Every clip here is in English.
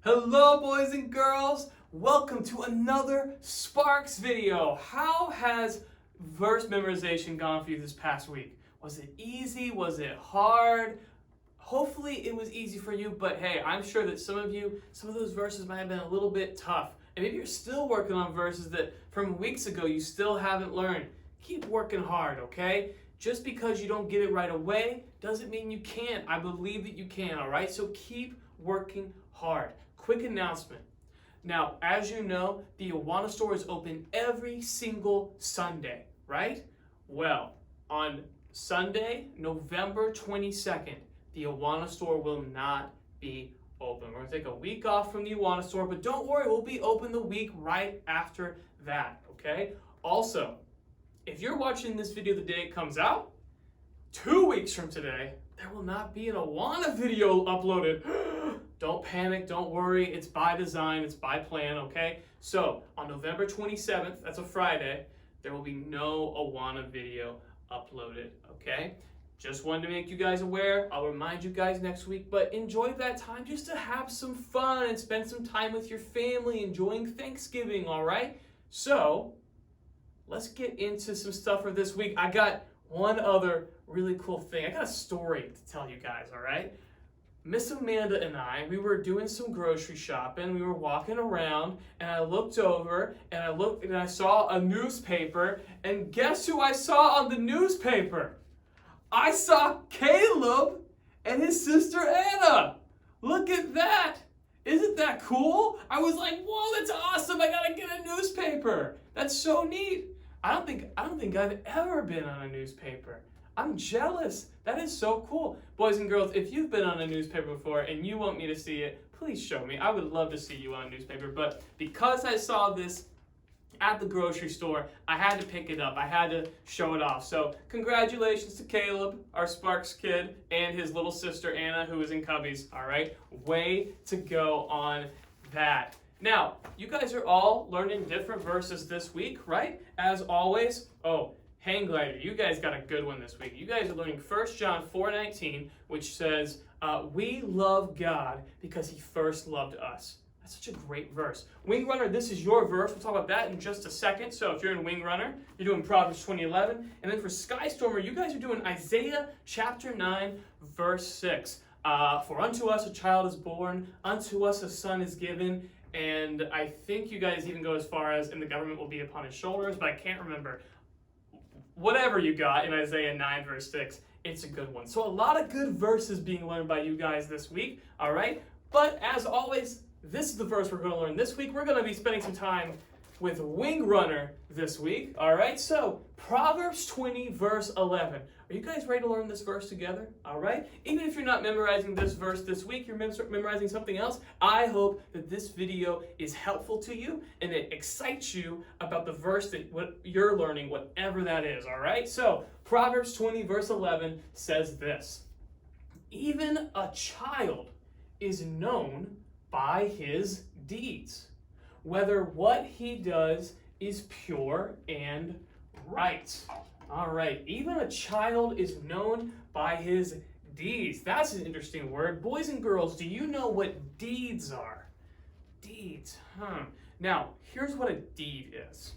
Hello boys and girls, welcome to another Sparks video. How has verse memorization gone for you this past week? Was it easy? Was it hard? Hopefully it was easy for you, but hey, I'm sure that some of those verses might have been a little bit tough. And maybe you're still working on verses that from weeks ago you still haven't learned. Keep working hard, okay? Just because you don't get it right away doesn't mean you can't. I believe that you can, all right? So keep working hard. Quick announcement. Now, as you know, the Awana store is open every single Sunday, right? Well, on Sunday, November 22nd, the Awana store will not be open. We're going to take a week off from the Awana store, but don't worry, we'll be open the week right after that, okay? Also, if you're watching this video the day it comes out, 2 weeks from today, there will not be an Awana video uploaded. Don't panic, don't worry, it's by design, it's by plan, okay? So, on November 27th, that's a Friday, there will be no Awana video uploaded, okay? Just wanted to make you guys aware. I'll remind you guys next week, but enjoy that time just to have some fun and spend some time with your family, enjoying Thanksgiving, all right? So, let's get into some stuff for this week. I got one other really cool thing. I got a story to tell you guys, all right? Miss Amanda and I, we were doing some grocery shopping. We were walking around, and I looked over, and I saw a newspaper, and guess who I saw on the newspaper? I saw Caleb and his sister Anna. Look at that. Isn't that cool? I was like, whoa, that's awesome. I gotta get a newspaper. That's so neat. I don't think I've ever been on a newspaper. I'm jealous. That is so cool. Boys and girls, if you've been on a newspaper before and you want me to see it, please show me. I would love to see you on a newspaper. But because I saw this at the grocery store, I had to pick it up. I had to show it off. So congratulations to Caleb, our Sparks kid, and his little sister Anna, who is in Cubbies. All right, way to go on that. Now, you guys are all learning different verses this week, right? As always. Hang glider, you guys got a good one this week. You guys are learning 1 John 4:19, which says, we love God because he first loved us. That's such a great verse. Wing Runner, this is your verse. We'll talk about that in just a second. So if you're in Wing Runner, you're doing Proverbs 20:11. And then for Skystormer, you guys are doing Isaiah chapter 9, verse 6. For unto us a child is born, unto us a son is given. And I think you guys even go as far as, and the government will be upon his shoulders, but I can't remember. Whatever you got in Isaiah 9, verse 6, it's a good one. So a lot of good verses being learned by you guys this week, all right? But as always, this is the verse we're going to learn this week. We're going to be spending some time with Wing Runner this week, all right? So Proverbs 20, verse 11. Are you guys ready to learn this verse together, all right? Even if you're not memorizing this verse this week, you're memorizing something else, I hope that this video is helpful to you and it excites you about the verse that what you're learning, whatever that is, all right? So Proverbs 20, verse 11 says this: even a child is known by his deeds, whether what he does is pure and right. All right, even a child is known by his deeds. That's an interesting word. Boys and girls, do you know what deeds are? Deeds, Now, here's what a deed is.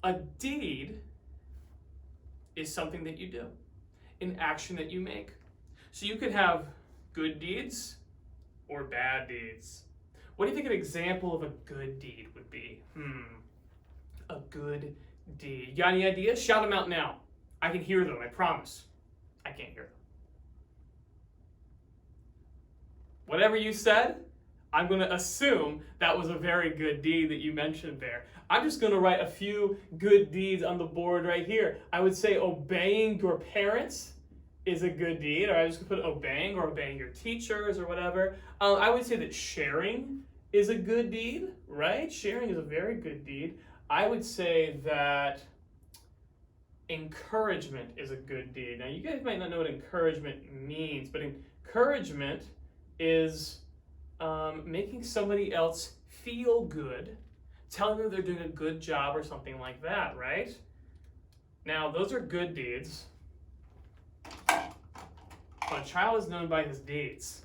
A deed is something that you do, an action that you make. So you could have good deeds or bad deeds. What do you think an example of a good deed would be? A good deed. You got any ideas? Shout them out now. I can hear them, I promise. I can't hear them. Whatever you said, I'm going to assume that was a very good deed that you mentioned there. I'm just going to write a few good deeds on the board right here. I would say obeying your parents is a good deed, or I just put obeying or obeying your teachers or whatever. I would say that sharing is a good deed, right? Sharing is a very good deed. I would say that encouragement is a good deed. Now, you guys might not know what encouragement means, but encouragement is making somebody else feel good, telling them they're doing a good job or something like that, right? Now, those are good deeds. But a child is known by his deeds.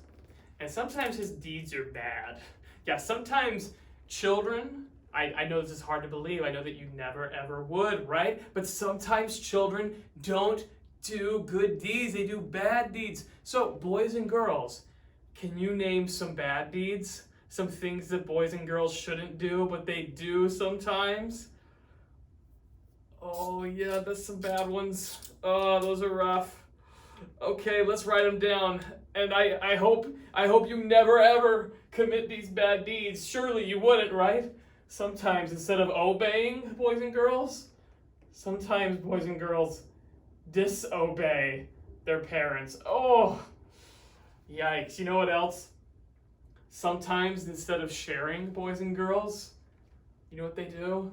And sometimes his deeds are bad. Yeah, sometimes children, I know this is hard to believe. I know that you never ever would, right? But sometimes children don't do good deeds. They do bad deeds. So, boys and girls, can you name some bad deeds? Some things that boys and girls shouldn't do, but they do sometimes? Oh, yeah, that's some bad ones. Oh, those are rough. Okay, let's write them down. And I hope you never ever commit these bad deeds. Surely you wouldn't, right? Sometimes instead of obeying, boys and girls, sometimes boys and girls disobey their parents. Oh, yikes. You know what else? Sometimes instead of sharing, boys and girls, you know what they do?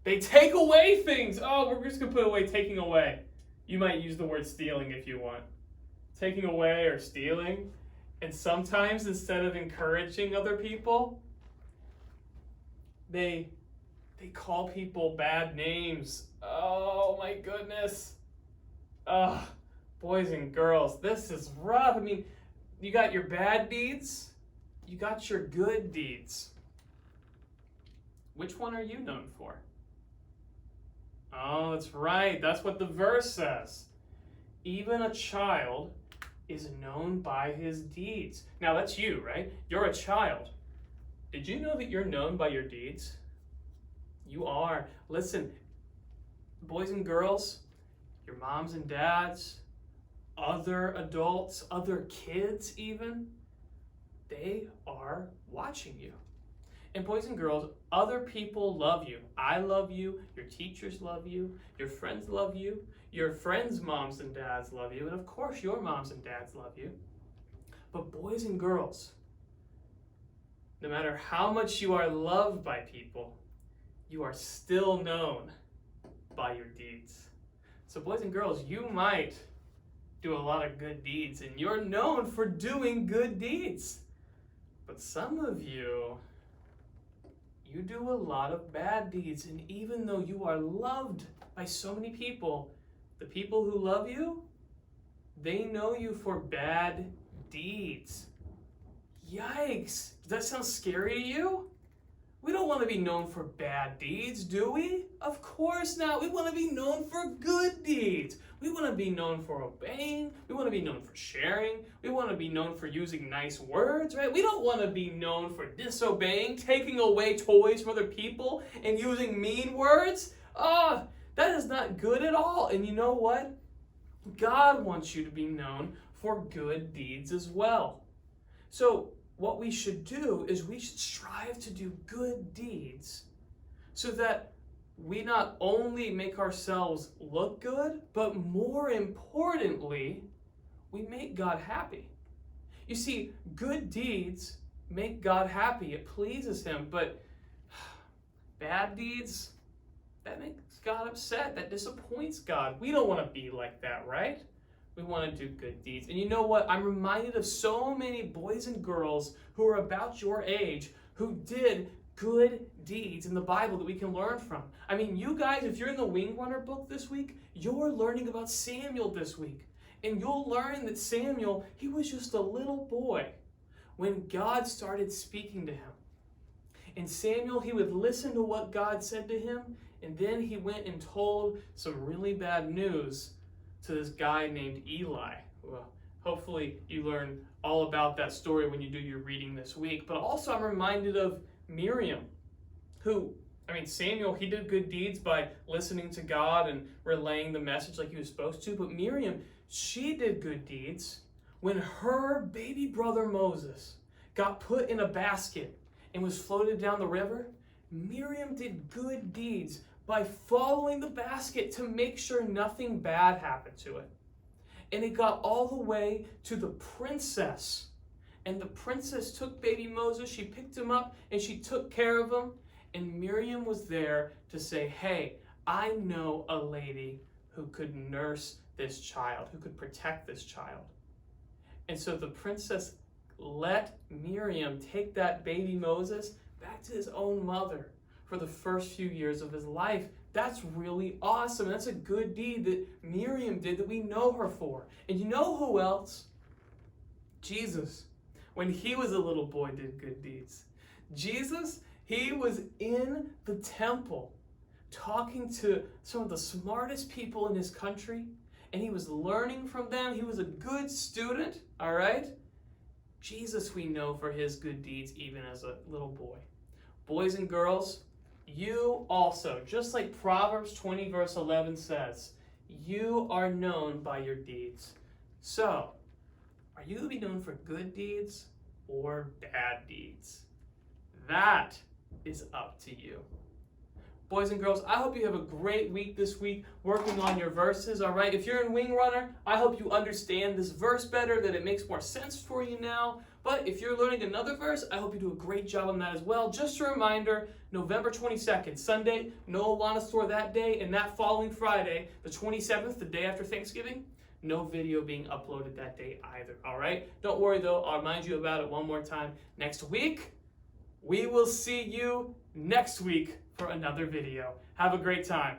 They take away things. Oh, we're just going to put away taking away. You might use the word stealing if you want. Taking away or stealing. And sometimes instead of encouraging other people, they call people bad names. Oh my goodness. Boys and girls, this is rough. I mean, you got your bad deeds, you got your good deeds. Which one are you known for? Oh, that's right. That's what the verse says. Even a child is known by his deeds. Now, that's you, right? You're a child. Did you know that you're known by your deeds? You are. Listen, boys and girls, your moms and dads, other adults, other kids even, they are watching you. And boys and girls, other people love you. I love you. Your teachers love you. Your friends love you. Your friends' moms and dads love you. And of course, your moms and dads love you. But boys and girls, no matter how much you are loved by people, you are still known by your deeds. So boys and girls, you might do a lot of good deeds, and you're known for doing good deeds. But some of you do a lot of bad deeds, and even though you are loved by so many people, the people who love you, they know you for bad deeds. Yikes! Does that sound scary to you? We don't want to be known for bad deeds, do we? Of course not. We want to be known for good deeds. We want to be known for obeying. We want to be known for sharing. We want to be known for using nice words, right? We don't want to be known for disobeying, taking away toys from other people, and using mean words. That is not good at all. And you know what? God wants you to be known for good deeds as well. So what we should do is we should strive to do good deeds so that we not only make ourselves look good, but more importantly, we make God happy. You see, good deeds make God happy. It pleases him, but bad deeds, that makes God upset. That disappoints God. We don't want to be like that, right? We want to do good deeds. And you know what? I'm reminded of so many boys and girls who are about your age who did good deeds in the Bible that we can learn from. I mean, you guys, if you're in the Wing Runner book this week, you're learning about Samuel this week. And you'll learn that Samuel, he was just a little boy when God started speaking to him. And Samuel, he would listen to what God said to him, and then he went and told some really bad news to this guy named Eli. Well, hopefully you learn all about that story when you do your reading this week. But also I'm reminded of Miriam, Samuel, he did good deeds by listening to God and relaying the message like he was supposed to. But Miriam, she did good deeds when her baby brother Moses got put in a basket and was floated down the river. Miriam did good deeds by following the basket to make sure nothing bad happened to it. And it got all the way to the princess. And the princess took baby Moses, she picked him up, and she took care of him. And Miriam was there to say, hey, I know a lady who could nurse this child, who could protect this child. And so the princess let Miriam take that baby Moses back to his own mother for the first few years of his life. That's really awesome. That's a good deed that Miriam did that we know her for. And you know who else? Jesus. when he was a little boy, did good deeds. Jesus, he was in the temple talking to some of the smartest people in his country, and he was learning from them. He was a good student, all right? Jesus, we know for his good deeds even as a little boy. Boys and girls, you also, just like Proverbs 20 verse 11 says, you are known by your deeds. So, are you going to be known for good deeds or bad deeds? That is up to you. Boys and girls, I hope you have a great week this week working on your verses, all right? If you're in Wing Runner, I hope you understand this verse better, that it makes more sense for you now. But if you're learning another verse, I hope you do a great job on that as well. Just a reminder, November 22nd, Sunday, no Awana store that day, and that following Friday, the 27th, the day after Thanksgiving, no video being uploaded that day either, all right? Don't worry though, I'll remind you about it one more time next week. We will see you next week for another video. Have a great time.